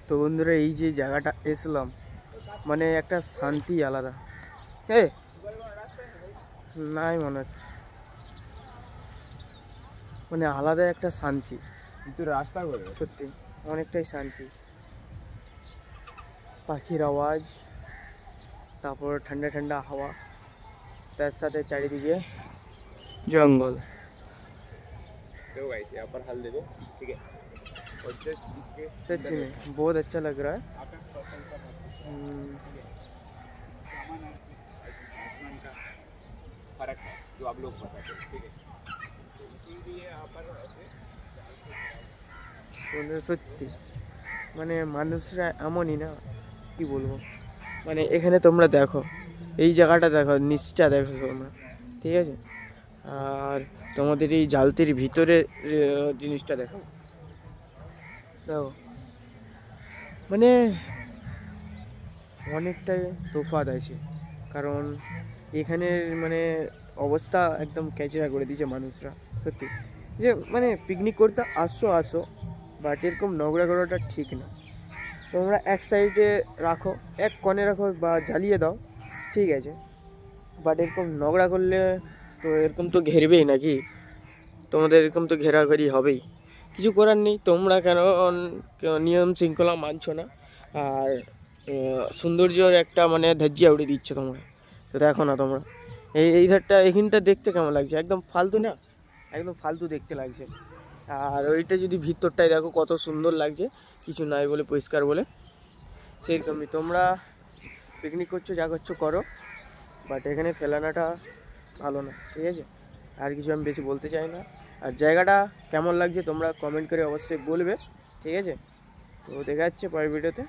তো বন্ধুরা এই যে জায়গাটা এসলাম মানে একটা শান্তি আলাদা। হ্যাঁ নাই মনে হচ্ছে মানে আলাদা একটা শান্তি, কিন্তু রাস্তা করে সত্যি অনেকটাই শান্তি। পাখির আওয়াজ, তারপর ঠান্ডা ঠান্ডা হাওয়া, তার সাথে চারিদিকে जंगल। देखो गाइस यहाँ पर हल देखो, ठीक है, और जस्ट इसके सच्ची में बहुत अच्छा लग रहा है। आकाश पाताल का ठीक है, सामान आसमान का फर्क है जो आप लोग बताते हैं, ठीक है, तो इसीलिए यहाँ पर ऐसे সত্যি মানে মানুষরা এমনই না, কি বলবো, মানে এখানে তোমরা দেখো এই জায়গাটা দেখো, নিচটা দেখো তোমরা, ঠিক আছে, আর তোমাদের এই জালতির ভিতরে জিনিসটা দেখো, দেখো মানে অনেকটাই তফাৎ আছে। কারণ এখানের মানে অবস্থা একদম ক্যাচড়া করে দিয়েছে মানুষরা, সত্যি যে মানে পিকনিক করতে আসো আসো, বাট এরকম নোংরা করাটা ঠিক না। তোমরা এক সাইডে রাখো, এক কোণে রাখো বা জ্বালিয়ে দাও, ঠিক আছে, বাট এরকম নোংরা করলে তো এরকম তো ঘেরবেই নাকি, তোমাদের এরকম তো ঘেরাঘেরি হবেই, কিছু করার নেই। তোমরা কেন নিয়ম শৃঙ্খলা মানছো না, আর সৌন্দর্যর একটা মানে ধাজ্জিয়া উড়ে দিচ্ছ তোমরা। তো দেখো না তোমরা এই ধারটা এখানটা দেখতে কেমন লাগছে, একদম ফালতু না, একদম ফালতু দেখতে লাগছে। আর ওইটা যদি ভিতরটায় দেখো কত সুন্দর লাগছে, কিছু নাই বলে, পরিষ্কার বলে, সেরকমই। তোমরা পিকনিক করছো যা করছো করো, বাট এখানে ফেলানাটা ভালো না, ঠিক আছে। আর কিছু আমি বেশি বলতে চাই না। আর জায়গাটা কেমন লাগছে তোমরা কমেন্ট করে অবশ্যই বলবে, ঠিক আছে। তো দেখা যাচ্ছে পরের ভিডিওতে।